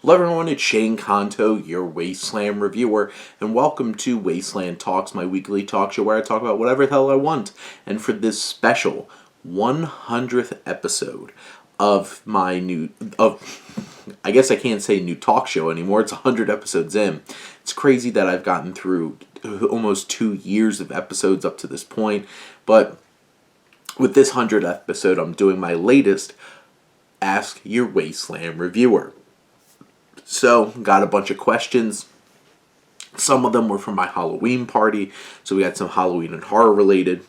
Hello everyone, it's Shane Kanto, your Wasteland reviewer, and welcome to Wasteland Talks, my weekly talk show where I talk about whatever the hell I want. And for this special 100th episode of my I guess I can't say new talk show anymore, it's 100 episodes in. It's crazy that I've gotten through almost 2 years of episodes up to this point, but with this 100th episode, I'm doing my latest Ask Your Wasteland Reviewer. So, got a bunch of questions. Some of them were from my Halloween party, so we had some Halloween and horror related.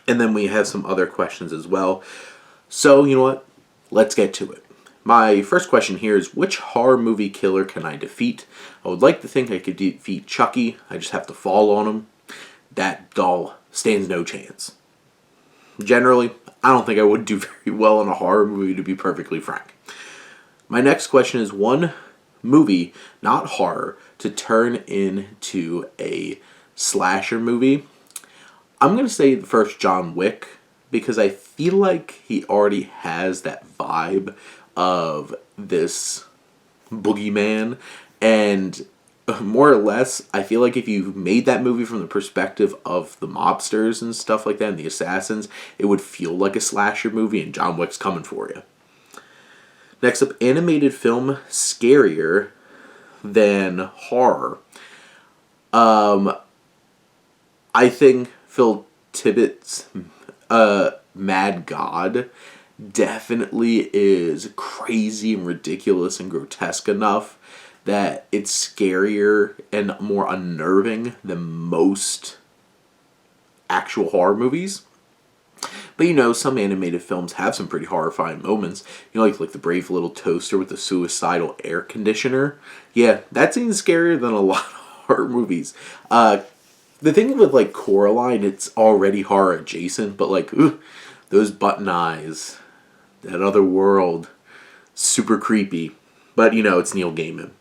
And then we have some other questions as well. So, you know what? Let's get to it. My first question here is, which horror movie killer can I defeat? I would like to think I could defeat Chucky. I just have to fall on him. That doll stands no chance. Generally, I don't think I would do very well in a horror movie, to be perfectly frank. My next question is one movie, not horror, to turn into a slasher movie. I'm going to say the first John Wick, because I feel like he already has that vibe of this boogeyman, and more or less, I feel like if you made that movie from the perspective of the mobsters and stuff like that, and the assassins, it would feel like a slasher movie, and John Wick's coming for you. Next up, animated film scarier than horror. I think Phil Tippett's Mad God definitely is crazy and ridiculous and grotesque enough that it's scarier and more unnerving than most actual horror movies. But some animated films have some pretty horrifying moments. Like the brave little toaster with the suicidal air conditioner. Yeah, that seems scarier than a lot of horror movies. The thing with Coraline, it's already horror adjacent, but those button eyes, that other world, super creepy. But it's Neil Gaiman.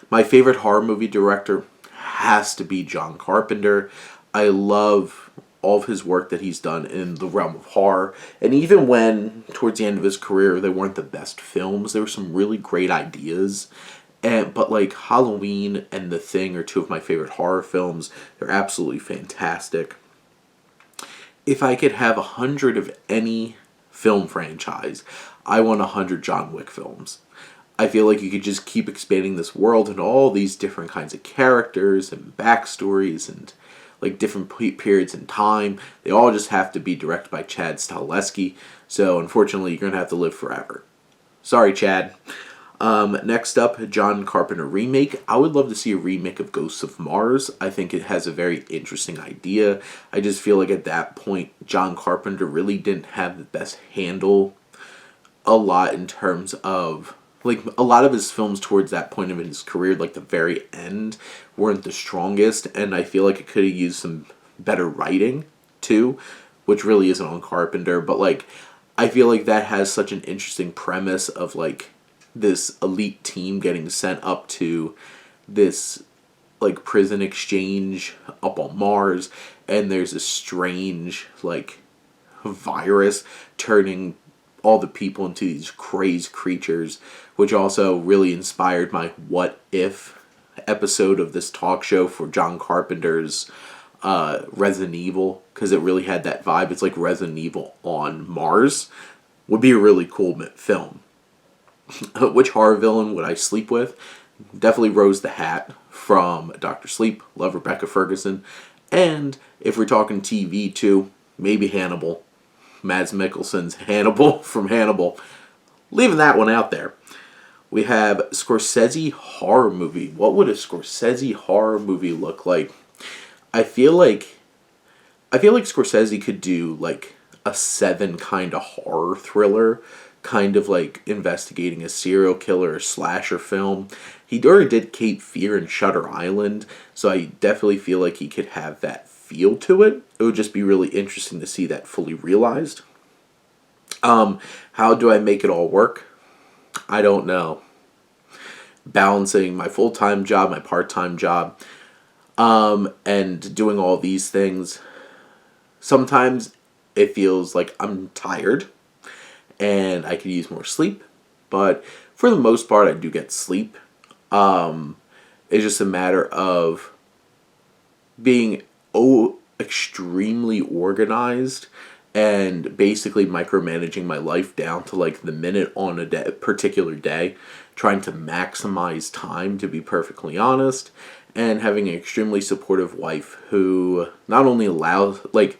My favorite horror movie director has to be John Carpenter. I love all of his work that he's done in the realm of horror. And even when, towards the end of his career, they weren't the best films, there were some really great ideas. But Halloween and The Thing are two of my favorite horror films. They're absolutely fantastic. If I could have 100 of any film franchise, I want 100 John Wick films. I feel like you could just keep expanding this world and all these different kinds of characters and backstories and different periods in time. They all just have to be directed by Chad Stahelski. So unfortunately, you're going to have to live forever. Sorry, Chad. Next up, John Carpenter remake. I would love to see a remake of Ghosts of Mars. I think it has a very interesting idea. I just feel like at that point, John Carpenter really didn't have the best handle a lot in terms of a lot of his films towards that point of his career, the very end, weren't the strongest, and I feel like it could have used some better writing, too, which really isn't on Carpenter, but, I feel like that has such an interesting premise of, this elite team getting sent up to this, prison exchange up on Mars, and there's a strange, virus turning all the people into these crazed creatures, which also really inspired my What If episode of this talk show for John Carpenter's Resident Evil, because it really had that vibe. It's like Resident Evil on Mars. Would be a really cool film. Which horror villain would I sleep with? Definitely Rose the Hat from Dr. Sleep. Love Rebecca Ferguson. And if we're talking TV too, maybe Hannibal. Mads Mikkelsen's Hannibal from Hannibal. Leaving that one out there. We have Scorsese horror movie. What would a Scorsese horror movie look like? I feel like Scorsese could do a Seven kind of horror thriller, kind of investigating a serial killer or slasher film. He already did Cape Fear and Shutter Island, so I definitely feel like he could have that feel to it. It would just be really interesting to see that fully realized. How do I make it all work? I don't know. Balancing my full-time job, my part-time job, and doing all these things. Sometimes it feels like I'm tired and I could use more sleep. but for the most part, I do get sleep. It's just a matter of being extremely organized and basically micromanaging my life down to like the minute on a particular day, trying to maximize time, to be perfectly honest, and having an extremely supportive wife who not only allows, like,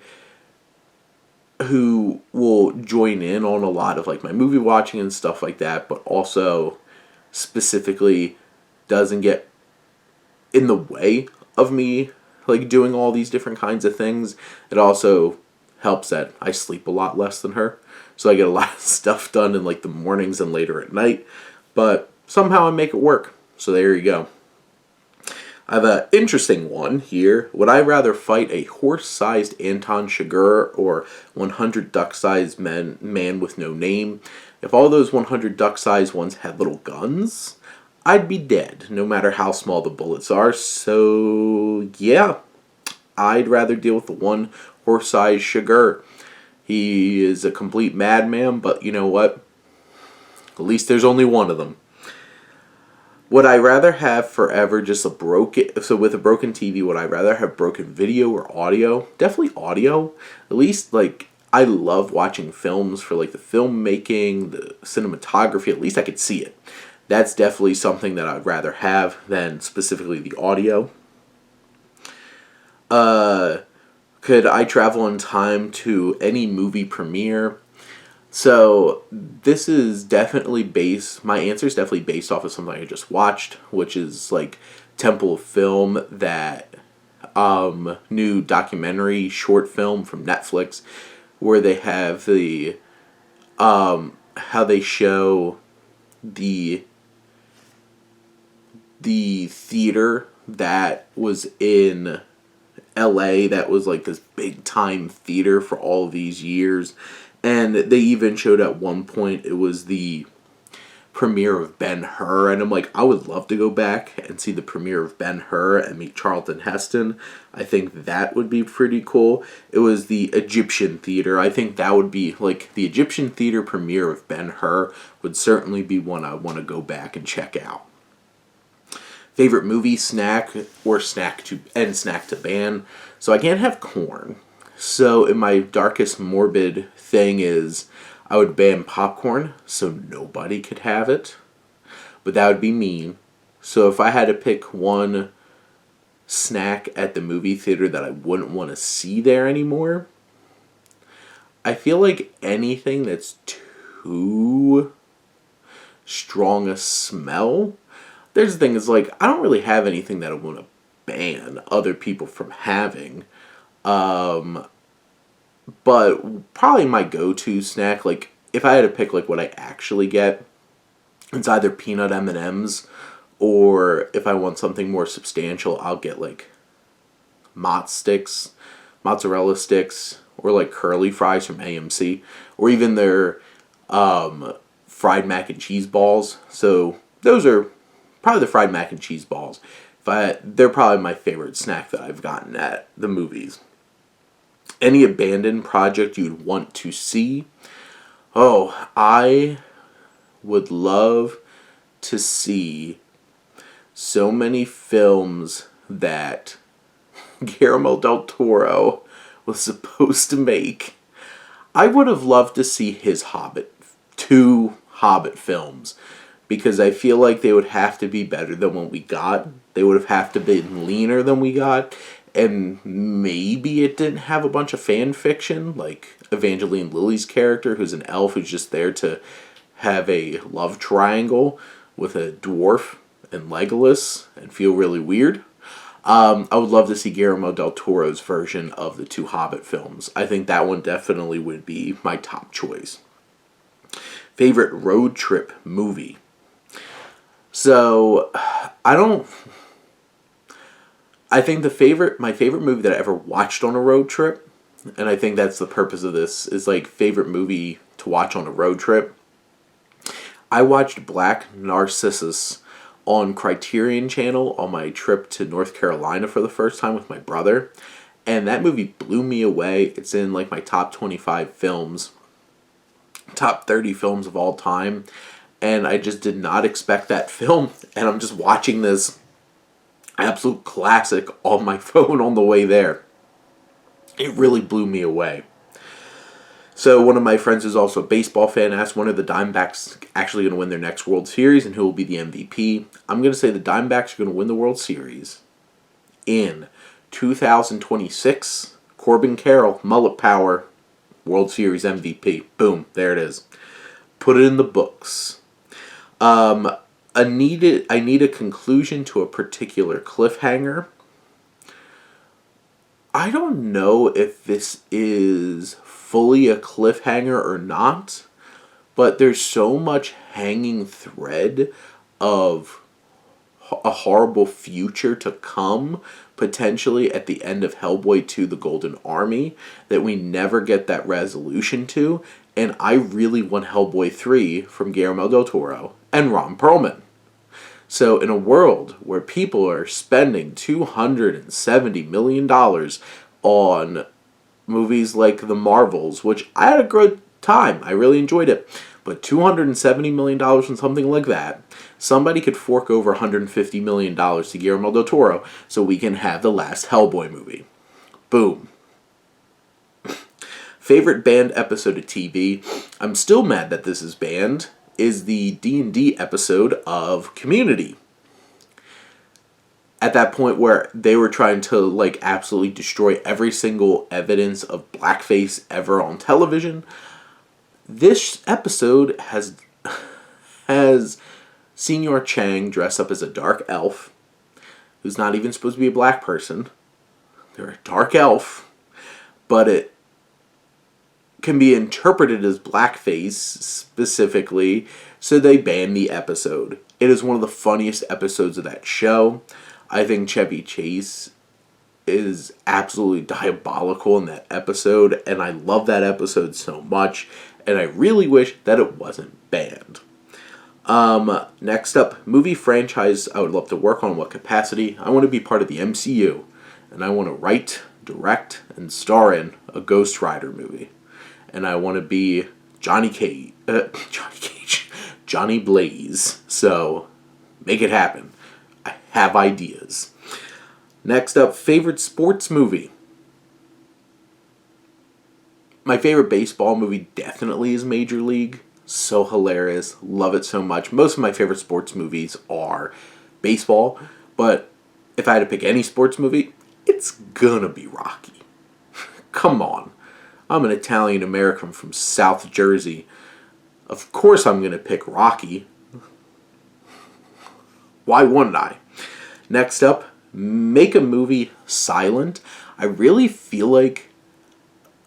who will join in on a lot of like my movie watching and stuff like that, but also specifically doesn't get in the way of me like doing all these different kinds of things. It also helps that I sleep a lot less than her, so I get a lot of stuff done in like the mornings and later at night, but somehow I make it work. So there you go. I have an interesting one here. Would I rather fight a horse-sized Anton Chigurh or 100 duck-sized man with no name? If all those 100 duck-sized ones had little guns, I'd be dead, no matter how small the bullets are. So, yeah, I'd rather deal with the one horse-sized Chigurh. He is a complete madman, but you know what? At least there's only one of them. Would I rather have forever just a broken... So with a broken TV, would I rather have broken video or audio? Definitely audio. At least, like, I love watching films for, like, the filmmaking, the cinematography. At least I could see it. That's definitely something that I'd rather have than specifically the audio. Could I travel in time to any movie premiere? So this is definitely my answer is definitely based off of something I just watched, which is like Temple of Film, that new documentary short film from Netflix, where they have the how they show the theater that was in LA, that was like this big time theater for all of these years. And they even showed at one point it was the premiere of Ben-Hur, and I'm like, I would love to go back and see the premiere of Ben-Hur and meet Charlton Heston. I think that would be pretty cool. It was the Egyptian theater. I think that would be, like, the Egyptian theater premiere of Ben-Hur would certainly be one I want to go back and check out. Favorite movie, snack, or snack to ban. So I can't have corn. So in my darkest morbid thing is I would ban popcorn so nobody could have it. But that would be mean. So if I had to pick one snack at the movie theater that I wouldn't want to see there anymore, I feel like anything that's too strong a smell. There's the thing is, like, I don't really have anything that I want to ban other people from having. But probably my go-to snack, like, if I had to pick, like, what I actually get, it's either peanut M&Ms, or if I want something more substantial, I'll get, like, mozzarella sticks, or, like, curly fries from AMC, or even their fried mac and cheese balls. So those are probably the fried mac and cheese balls. They're probably my favorite snack that I've gotten at the movies. Any abandoned project you'd want to see? Oh, I would love to see so many films that Guillermo del Toro was supposed to make. I would have loved to see his two Hobbit films, because I feel like they would have to be better than what we got. They would have to be leaner than we got. And maybe it didn't have a bunch of fan fiction, like Evangeline Lilly's character, who's an elf who's just there to have a love triangle with a dwarf and Legolas and feel really weird. I would love to see Guillermo del Toro's version of the two Hobbit films. I think that one definitely would be my top choice. Favorite road trip movie? So, I think my favorite movie that I ever watched on a road trip, and I think that's the purpose of this, is like favorite movie to watch on a road trip. I watched Black Narcissus on Criterion Channel on my trip to North Carolina for the first time with my brother, and that movie blew me away. It's in like my top 25 films, top 30 films of all time, and I just did not expect that film, and I'm just watching this absolute classic on my phone on the way there. It really blew me away. So one of my friends who's also a baseball fan asked, when are the Diamondbacks actually going to win their next World Series and who will be the MVP? I'm going to say the Diamondbacks are going to win the World Series in 2026. Corbin Carroll, mullet power, World Series MVP. Boom, there it is. Put it in the books. I need a conclusion to a particular cliffhanger. I don't know if this is fully a cliffhanger or not, but there's so much hanging thread of a horrible future to come, potentially at the end of Hellboy 2: The Golden Army, that we never get that resolution to, and I really want Hellboy 3 from Guillermo del Toro and Ron Perlman. So in a world where people are spending $270 million on movies like The Marvels, which I had a good time, I really enjoyed it, but $270 million on something like that, somebody could fork over $150 million to Guillermo del Toro so we can have the last Hellboy movie. Boom. Favorite banned episode of TV? I'm still mad that this is banned. Is the D&D episode of Community. At that point where they were trying to absolutely destroy every single evidence of blackface ever on television, this episode has Senior Chang dress up as a dark elf, who's not even supposed to be a black person. They're a dark elf, but it can be interpreted as blackface specifically, so they banned the episode. It is one of the funniest episodes of that show. I think Chevy Chase is absolutely diabolical in that episode, and I love that episode so much, and I really wish that it wasn't banned. Next up, movie franchise I would love to work on. What capacity? I want to be part of the MCU, and I want to write, direct, and star in a Ghost Rider movie. And I want to be Johnny Blaze. So, make it happen. I have ideas. Next up, favorite sports movie. My favorite baseball movie definitely is Major League. So hilarious. Love it so much. Most of my favorite sports movies are baseball. But if I had to pick any sports movie, it's gonna be Rocky. Come on. I'm an Italian American from South Jersey. Of course I'm going to pick Rocky. Why wouldn't I? Next up, make a movie silent. I really feel like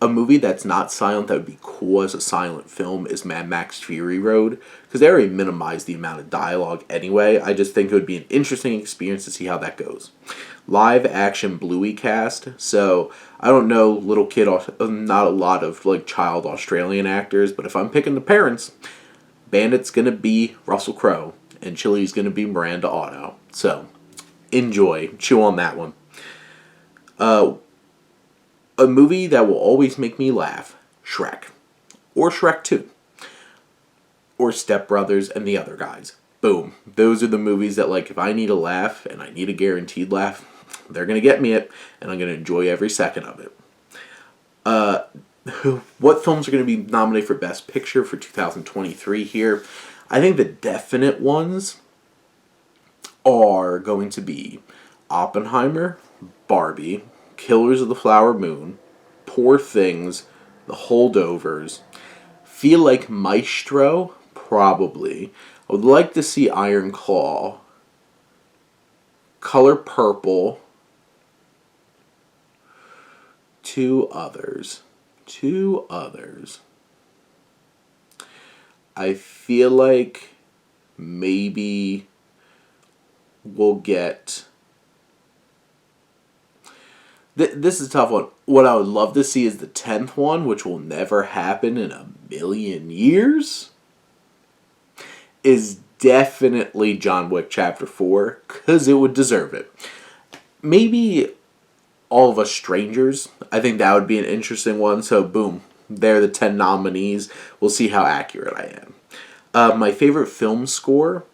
a movie that's not silent that would be cool as a silent film is Mad Max Fury Road, because they already minimized the amount of dialogue anyway. I just think it would be an interesting experience to see how that goes. Live action Bluey cast. So I don't know little kid, not a lot of child Australian actors, but if I'm picking the parents, Bandit's gonna be Russell Crowe and Chili's gonna be Miranda Otto. So enjoy, chew on that one. A movie that will always make me laugh: Shrek, or Shrek 2, or Step Brothers and the Other Guys. Boom. Those are the movies that if I need a laugh and I need a guaranteed laugh, they're going to get me it, and I'm going to enjoy every second of it. What films are going to be nominated for Best Picture for 2023 here? I think the definite ones are going to be Oppenheimer, Barbie, Killers of the Flower Moon, Poor Things, The Holdovers. Feel like Maestro, probably. I would like to see Iron Claw, Color Purple, two others. I feel like maybe we'll get... This is a tough one. What I would love to see is the 10th one, which will never happen in a million years, is definitely John Wick Chapter 4, because it would deserve it. Maybe All of Us Strangers. I think that would be an interesting one. So, boom. There are the 10 nominees. We'll see how accurate I am. My favorite film score,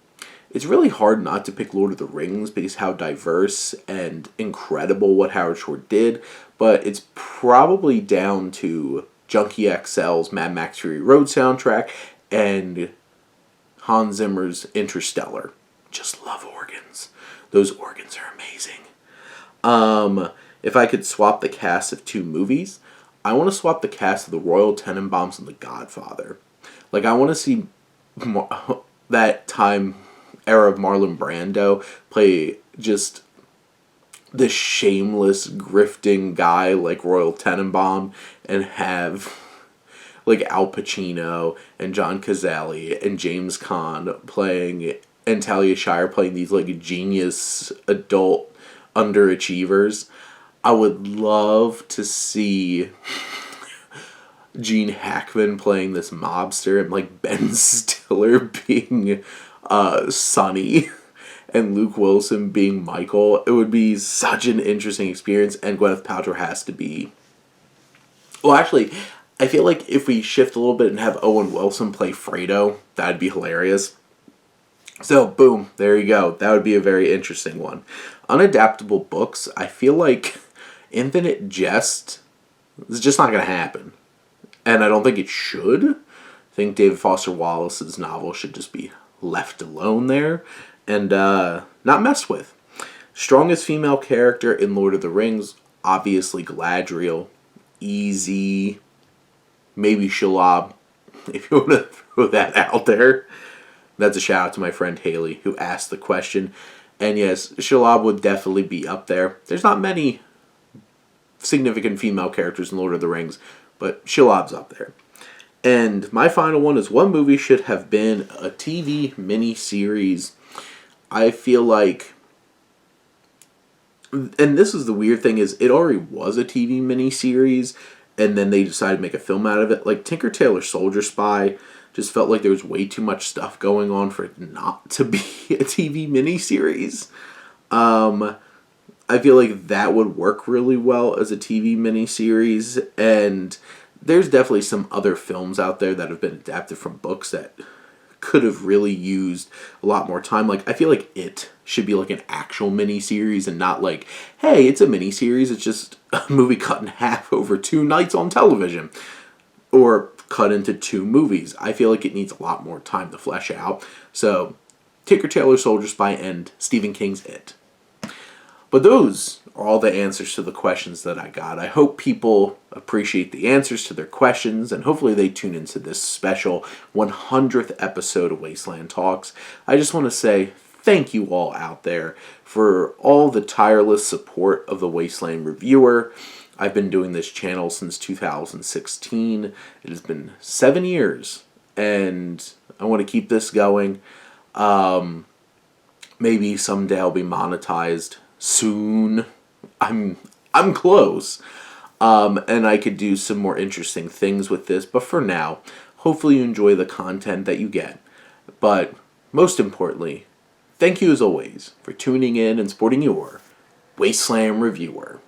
it's really hard not to pick Lord of the Rings because how diverse and incredible what Howard Shore did, but it's probably down to Junkie XL's Mad Max Fury Road soundtrack and Hans Zimmer's Interstellar. Just love organs. Those organs are amazing. If I could swap the cast of two movies, I want to swap the cast of The Royal Tenenbaums and The Godfather. Like, I want to see that time era of Marlon Brando play just this shameless, grifting guy like Royal Tenenbaum and have like Al Pacino and John Cazale and James Caan playing and Talia Shire playing these like genius adult underachievers. I would love to see Gene Hackman playing this mobster and like Ben Stiller being Sonny and Luke Wilson being Michael. It would be such an interesting experience, and Gwyneth Paltrow has to be... Well, actually, I feel like if we shift a little bit and have Owen Wilson play Fredo, that'd be hilarious. So, boom, there you go. That would be a very interesting one. Unadaptable books, I feel like Infinite Jest is just not going to happen. And I don't think it should. I think David Foster Wallace's novel should just be left alone there and not messed with. Strongest female character in Lord of the Rings, obviously Galadriel. Easy. Maybe Shelob, if you want to throw that out there. That's a shout out to my friend Haley who asked the question. And yes, Shelob would definitely be up there. There's not many significant female characters in Lord of the Rings, but Shelob's up there. And my final one is one movie should have been a TV miniseries. I feel like, and this is the weird thing, is it already was a TV miniseries, and then they decided to make a film out of it. Like Tinker Tailor Soldier Spy just felt like there was way too much stuff going on for it not to be a TV miniseries. I feel like that would work really well as a TV miniseries, and there's definitely some other films out there that have been adapted from books that could have really used a lot more time. Like, I feel like It should be like an actual miniseries and not like, hey, it's a miniseries, it's just a movie cut in half over 2 nights on television. Or cut into 2 movies. I feel like it needs a lot more time to flesh out. So, Tinker Tailor Soldier Spy and Stephen King's It. But those are all the answers to the questions that I got. I hope people appreciate the answers to their questions, and hopefully they tune into this special 100th episode of Wasteland Talks. I just want to say thank you all out there for all the tireless support of the Wasteland Reviewer. I've been doing this channel since 2016. It has been 7 years, and I want to keep this going. Maybe someday I'll be monetized soon. I'm close. And I could do some more interesting things with this, but for now, hopefully you enjoy the content that you get. But most importantly, thank you as always for tuning in and supporting your Wasteland Reviewer.